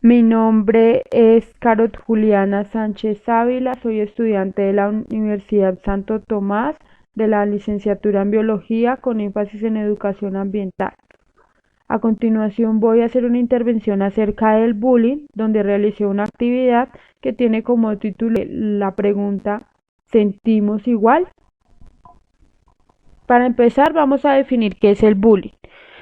Mi nombre es Carot Juliana Sánchez Ávila, soy estudiante de la Universidad Santo Tomás de la licenciatura en Biología con énfasis en educación ambiental. A continuación voy a hacer una intervención acerca del bullying, donde realicé una actividad que tiene como título la pregunta ¿sentimos igual? Para empezar, vamos a definir qué es el bullying.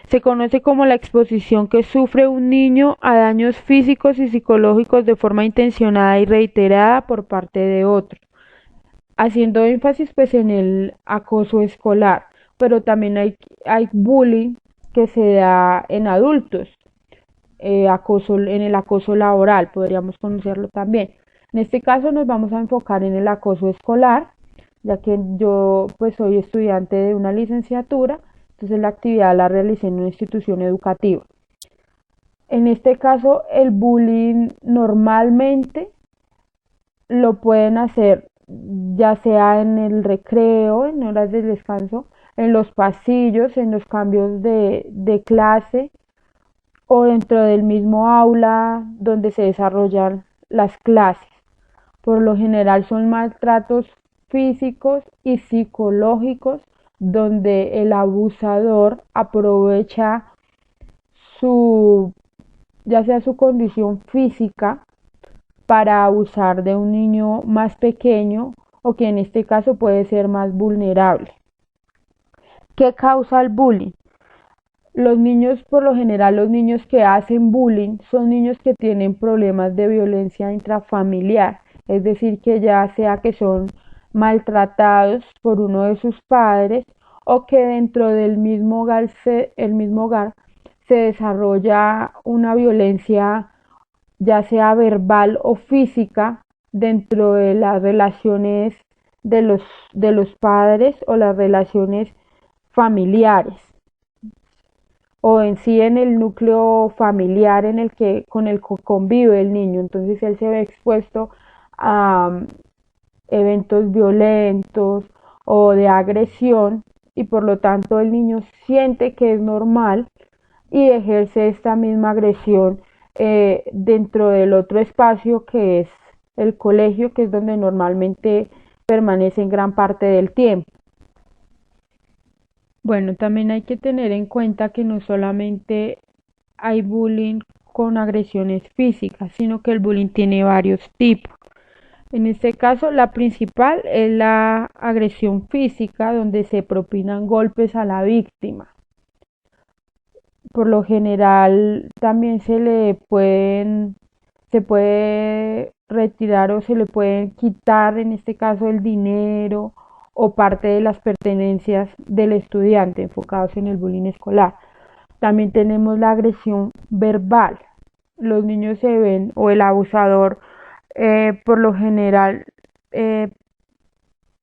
Se conoce como la exposición que sufre un niño a daños físicos y psicológicos de forma intencionada y reiterada por parte de otro, haciendo énfasis pues en el acoso escolar, pero también hay bullying que se da en adultos, en el acoso laboral, podríamos conocerlo también. En este caso nos vamos a enfocar en el acoso escolar, ya que yo pues soy estudiante de una licenciatura, entonces la actividad la realicé en una institución educativa. En este caso el bullying normalmente lo pueden hacer ya sea en el recreo, en horas de descanso, en los pasillos, en los cambios de clase o dentro del mismo aula donde se desarrollan las clases. Por lo general son maltratos físicos y psicológicos donde el abusador aprovecha su, ya sea su condición física para abusar de un niño más pequeño o que en este caso puede ser más vulnerable. ¿Qué causa el bullying? Los niños, por lo general, los niños que hacen bullying son niños que tienen problemas de violencia intrafamiliar, es decir, que ya sea que son maltratados por uno de sus padres o que dentro del mismo hogar se desarrolla una violencia ya sea verbal o física dentro de las relaciones de los padres o las relaciones familiares o en sí en el núcleo familiar en el que con el que convive el niño. Entonces él se ve expuesto a eventos violentos o de agresión y por lo tanto el niño siente que es normal y ejerce esta misma agresión dentro del otro espacio que es el colegio, que es donde normalmente permanece en gran parte del tiempo. Bueno, también hay que tener en cuenta que no solamente hay bullying con agresiones físicas, sino que el bullying tiene varios tipos. En este caso, la principal es la agresión física, donde se propinan golpes a la víctima. Por lo general, también se puede retirar o se le pueden quitar, en este caso, el dinero o parte de las pertenencias del estudiante enfocados en el bullying escolar. También tenemos la agresión verbal. Los niños se ven, o el abusador, por lo general, eh,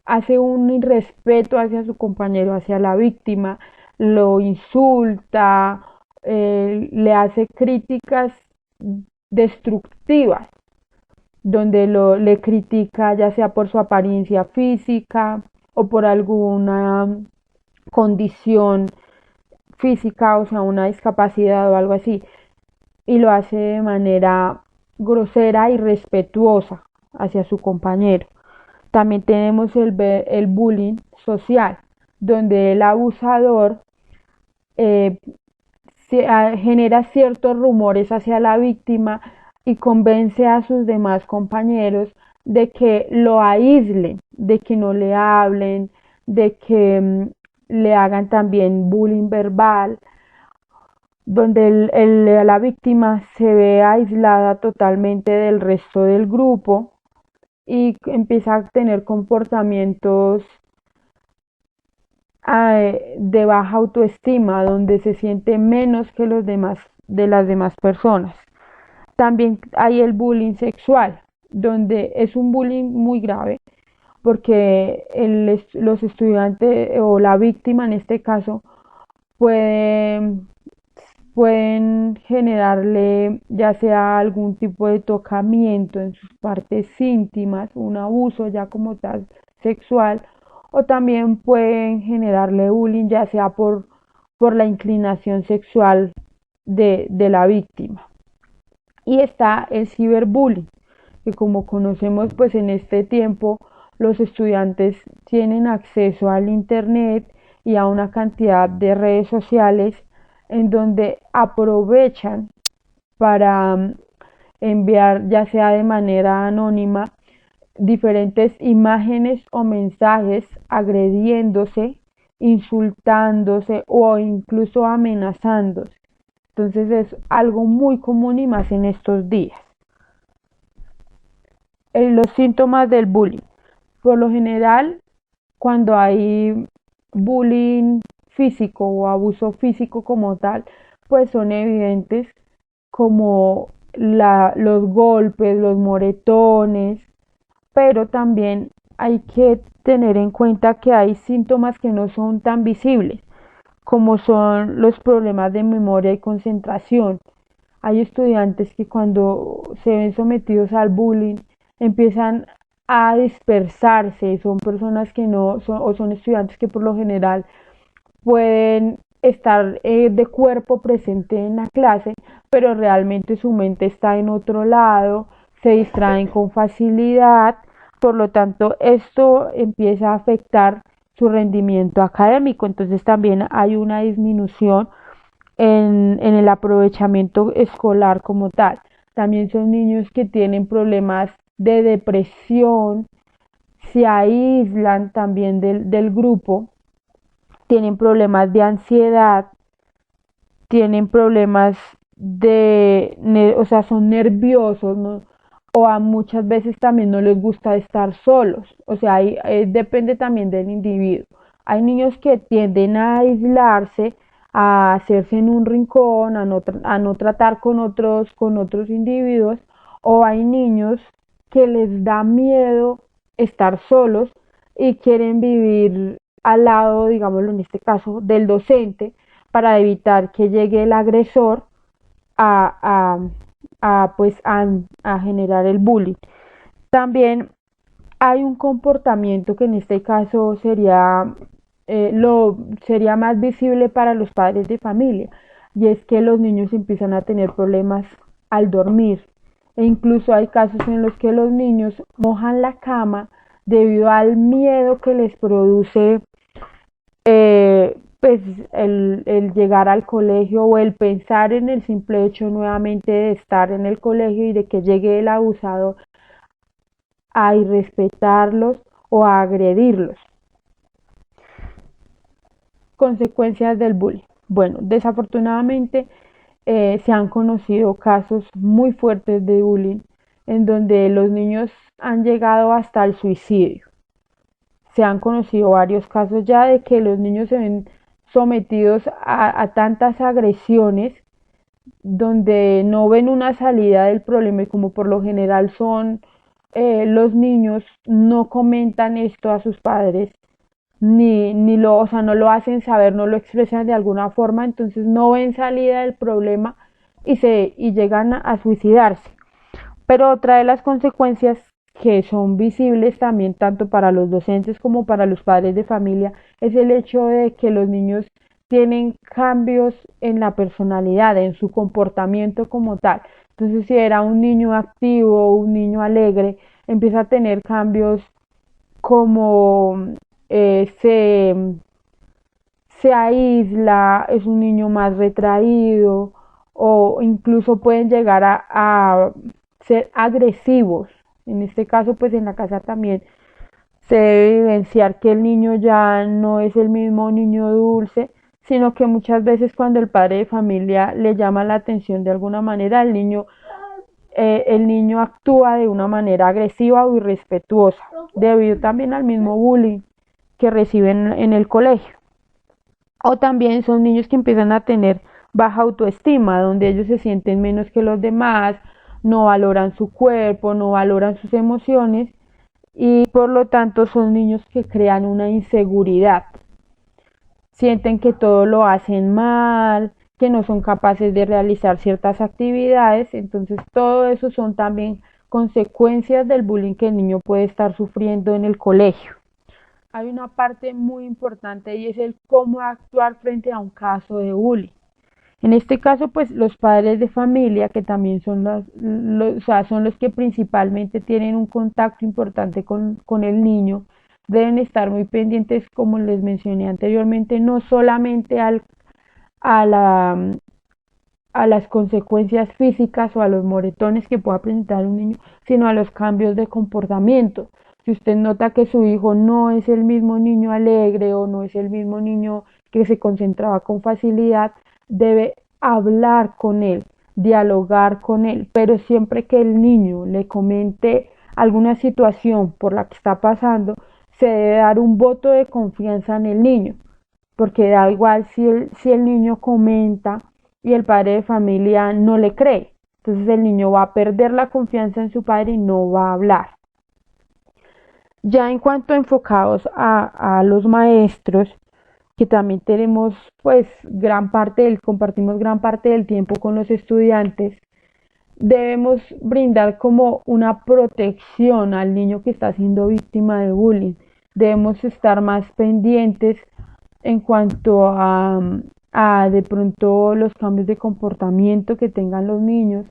hace un irrespeto hacia su compañero, hacia la víctima, lo insulta, le hace críticas destructivas, donde le critica ya sea por su apariencia física o por alguna condición física, o sea, una discapacidad o algo así, y lo hace de manera grosera y respetuosa hacia su compañero. También tenemos el bullying social, donde el abusador eh, genera ciertos rumores hacia la víctima y convence a sus demás compañeros de que lo aíslen, de que no le hablen, de que le hagan también bullying verbal, donde la víctima se ve aislada totalmente del resto del grupo y empieza a tener comportamientos de baja autoestima, donde se siente menos que los demás, de las demás personas. También hay el bullying sexual, donde es un bullying muy grave, porque los estudiantes o la víctima en este caso pueden, pueden generarle ya sea algún tipo de tocamiento en sus partes íntimas, un abuso ya como tal sexual, o también pueden generarle bullying ya sea por la inclinación sexual de la víctima. Y está el ciberbullying, que como conocemos pues en este tiempo los estudiantes tienen acceso al internet y a una cantidad de redes sociales en donde aprovechan para enviar ya sea de manera anónima diferentes imágenes o mensajes agrediéndose, insultándose o incluso amenazándose. Entonces es algo muy común y más en estos días. Los síntomas del bullying. Por lo general, cuando hay bullying físico o abuso físico como tal, pues son evidentes como los golpes, los moretones, pero también hay que tener en cuenta que hay síntomas que no son tan visibles, como son los problemas de memoria y concentración. Hay estudiantes que cuando se ven sometidos al bullying empiezan a dispersarse, son personas que no son, o son estudiantes que por lo general pueden estar de cuerpo presente en la clase, pero realmente su mente está en otro lado, se distraen con facilidad, por lo tanto esto empieza a afectar su rendimiento académico, entonces también hay una disminución en el aprovechamiento escolar como tal. También son niños que tienen problemas de depresión, se aíslan también del grupo, tienen problemas de ansiedad, tienen problemas o sea, son nerviosos, ¿no? O a muchas veces también no les gusta estar solos, o sea, depende también del individuo. Hay niños que tienden a aislarse, a hacerse en un rincón, a no tratar con otros individuos, o hay niños que les da miedo estar solos y quieren vivir al lado, digámoslo en este caso, del docente para evitar que llegue el agresor a, a generar el bullying. También hay un comportamiento que en este caso sería más visible para los padres de familia, y es que los niños empiezan a tener problemas al dormir, e incluso hay casos en los que los niños mojan la cama debido al miedo que les produce pues el llegar al colegio o el pensar en el simple hecho nuevamente de estar en el colegio y de que llegue el abusador a irrespetarlos o a agredirlos. Consecuencias del bullying. Bueno, desafortunadamente se han conocido casos muy fuertes de bullying en donde los niños han llegado hasta el suicidio. Se han conocido varios casos ya de que los niños se ven sometidos a tantas agresiones donde no ven una salida del problema, y como por lo general son los niños no comentan esto a sus padres, o sea, no lo hacen saber, no lo expresan de alguna forma, entonces no ven salida del problema y llegan a suicidarse. Pero otra de las consecuencias que son visibles también tanto para los docentes como para los padres de familia es el hecho de que los niños tienen cambios en la personalidad, en su comportamiento como tal. Entonces, si era un niño activo, un niño alegre, empieza a tener cambios como se aísla, es un niño más retraído, o incluso pueden llegar a ser agresivos. En este caso, pues en la casa también se debe evidenciar que el niño ya no es el mismo niño dulce, sino que muchas veces cuando el padre de familia le llama la atención de alguna manera, el niño actúa de una manera agresiva o irrespetuosa, debido también al mismo bullying que reciben en el colegio. O también son niños que empiezan a tener baja autoestima, donde ellos se sienten menos que los demás, no valoran su cuerpo, no valoran sus emociones, y por lo tanto son niños que crean una inseguridad. Sienten que todo lo hacen mal, que no son capaces de realizar ciertas actividades, entonces todo eso son también consecuencias del bullying que el niño puede estar sufriendo en el colegio. Hay una parte muy importante y es el cómo actuar frente a un caso de bullying. En este caso, pues los padres de familia, que también son o sea, son los que principalmente tienen un contacto importante con el niño, deben estar muy pendientes, como les mencioné anteriormente, no solamente a la, a las consecuencias físicas o a los moretones que pueda presentar un niño, sino a los cambios de comportamiento. Si usted nota que su hijo no es el mismo niño alegre o no es el mismo niño que se concentraba con facilidad, debe hablar con él, dialogar con él, pero siempre que el niño le comente alguna situación por la que está pasando, se debe dar un voto de confianza en el niño, porque da igual si el niño comenta y el padre de familia no le cree. Entonces el niño va a perder la confianza en su padre y no va a hablar. Ya en cuanto enfocados a los maestros, que también tenemos pues compartimos gran parte del tiempo con los estudiantes, debemos brindar como una protección al niño que está siendo víctima de bullying. Debemos estar más pendientes en cuanto a de pronto los cambios de comportamiento que tengan los niños,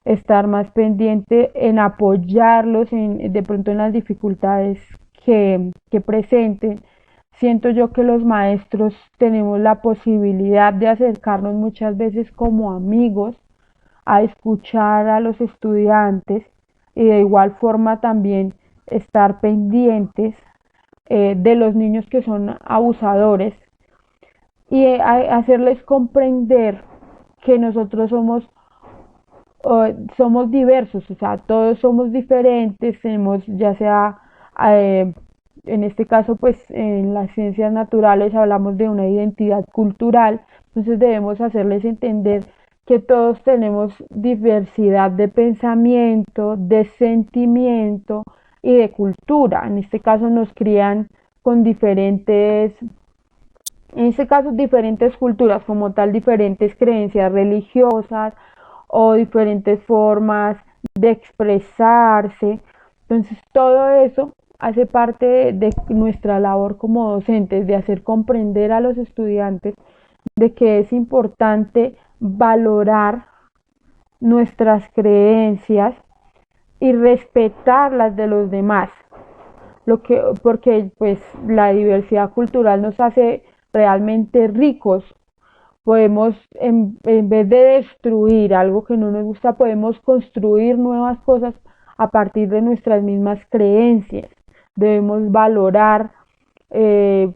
estar más pendiente en apoyarlos de pronto en las dificultades que presenten. Siento yo que los maestros tenemos la posibilidad de acercarnos muchas veces como amigos a escuchar a los estudiantes y de igual forma también estar pendientes de los niños que son abusadores y hacerles comprender que nosotros somos diversos, o sea, todos somos diferentes, tenemos ya sea, eh, en este caso, pues en las ciencias naturales hablamos de una identidad cultural, entonces debemos hacerles entender que todos tenemos diversidad de pensamiento, de sentimiento y de cultura. En este caso nos crían con diferentes culturas, como tal, diferentes creencias religiosas o diferentes formas de expresarse. Entonces, todo eso hace parte de nuestra labor como docentes, de hacer comprender a los estudiantes de que es importante valorar nuestras creencias y respetar las de los demás, porque pues la diversidad cultural nos hace realmente ricos. Podemos, en vez de destruir algo que no nos gusta, podemos construir nuevas cosas a partir de nuestras mismas creencias. Debemos valorar eh,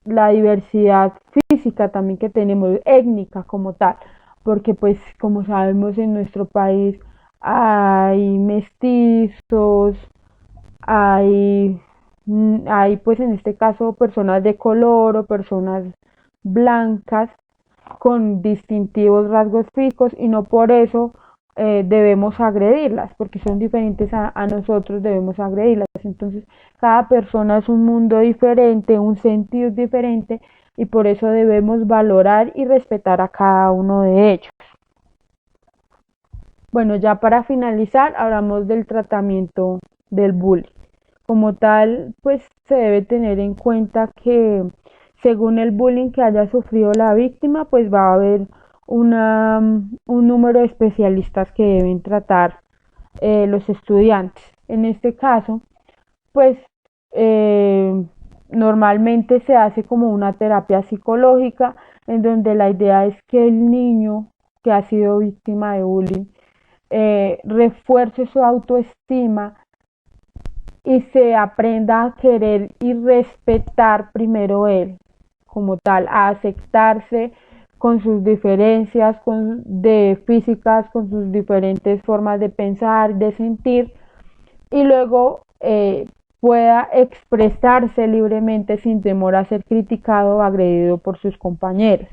la diversidad física también que tenemos, étnica como tal, porque pues como sabemos en nuestro país hay mestizos, hay, hay pues en este caso personas de color o personas blancas con distintivos rasgos físicos y no por eso debemos agredirlas, porque son diferentes a nosotros, debemos agredirlas. Entonces, cada persona es un mundo diferente, un sentido diferente y por eso debemos valorar y respetar a cada uno de ellos. Bueno, ya para finalizar, hablamos del tratamiento del bullying. Como tal, pues se debe tener en cuenta que según el bullying que haya sufrido la víctima, pues va a haber un número de especialistas que deben tratar los estudiantes. En este caso, pues eh, normalmente se hace como una terapia psicológica en donde la idea es que el niño que ha sido víctima de bullying refuerce su autoestima y se aprenda a querer y respetar primero él como tal, a aceptarse con sus diferencias de físicas, con sus diferentes formas de pensar, de sentir y luego pueda expresarse libremente sin temor a ser criticado o agredido por sus compañeros.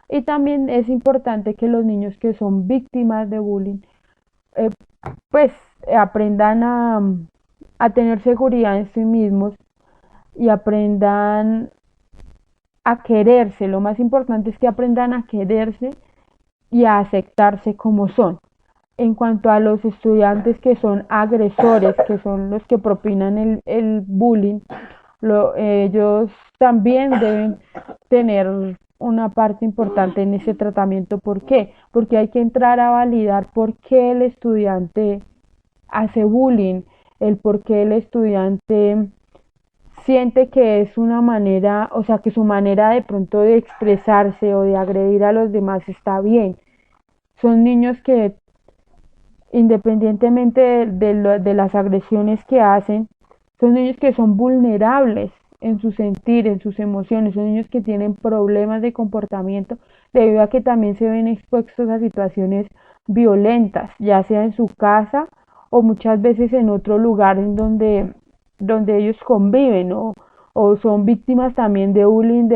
Y también es importante que los niños que son víctimas de bullying eh, pues aprendan a tener seguridad en sí mismos y aprendan a quererse. Lo más importante es que aprendan a quererse y a aceptarse como son. En cuanto a los estudiantes que son agresores, que son los que propinan el bullying, ellos también deben tener una parte importante en ese tratamiento. ¿Por qué? Porque hay que entrar a validar por qué el estudiante hace bullying, el por qué el estudiante siente que es una manera, o sea, que su manera de pronto de expresarse o de agredir a los demás está bien. Son niños que, independientemente de las agresiones que hacen, son niños que son vulnerables en su sentir, en sus emociones, son niños que tienen problemas de comportamiento debido a que también se ven expuestos a situaciones violentas, ya sea en su casa o muchas veces en otro lugar en donde ellos conviven, ¿no? O son víctimas también de bullying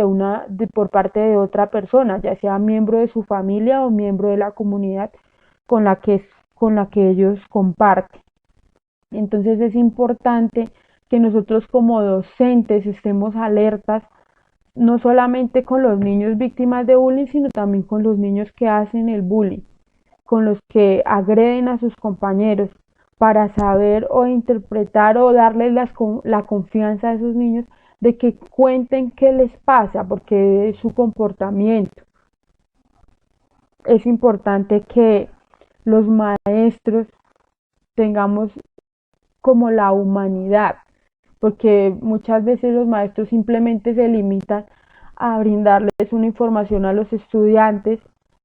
por parte de otra persona, ya sea miembro de su familia o miembro de la comunidad con la que, con la que ellos comparten. Entonces es importante que nosotros como docentes estemos alertas, no solamente con los niños víctimas de bullying, sino también con los niños que hacen el bullying, con los que agreden a sus compañeros, para saber o interpretar o darles la confianza a esos niños de que cuenten qué les pasa, porque es su comportamiento. Es importante que los maestros tengamos como la humanidad, porque muchas veces los maestros simplemente se limitan a brindarles una información a los estudiantes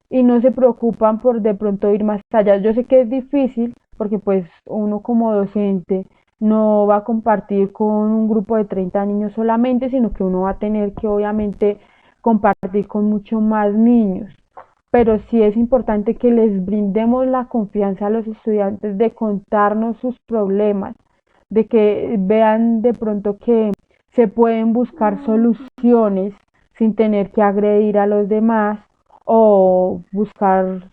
y no se preocupan por de pronto ir más allá. Yo sé que es difícil porque pues uno como docente no va a compartir con un grupo de 30 niños solamente, sino que uno va a tener que obviamente compartir con mucho más niños. Pero sí es importante que les brindemos la confianza a los estudiantes de contarnos sus problemas, de que vean de pronto que se pueden buscar soluciones sin tener que agredir a los demás o buscar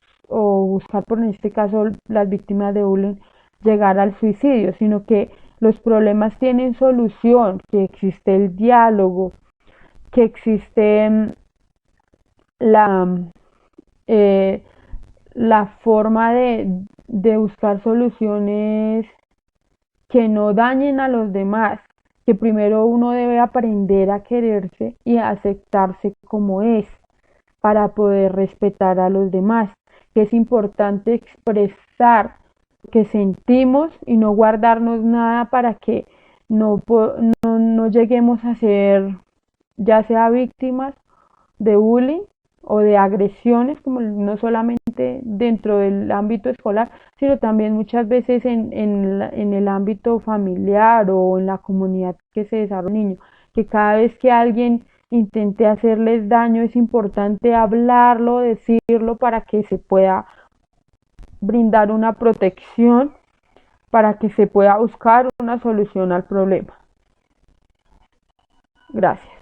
por en este caso las víctimas de bullying llegar al suicidio, sino que los problemas tienen solución, que existe el diálogo, que existe la eh, la forma de buscar soluciones que no dañen a los demás, que primero uno debe aprender a quererse y a aceptarse como es para poder respetar a los demás, que es importante expresar que sentimos y no guardarnos nada para que no lleguemos a ser ya sea víctimas de bullying o de agresiones, como no solamente dentro del ámbito escolar, sino también muchas veces en el ámbito familiar o en la comunidad que se desarrolla un niño, que cada vez que alguien intente hacerles daño es importante hablarlo, decirlo para que se pueda brindar una protección, para que se pueda buscar una solución al problema. Gracias.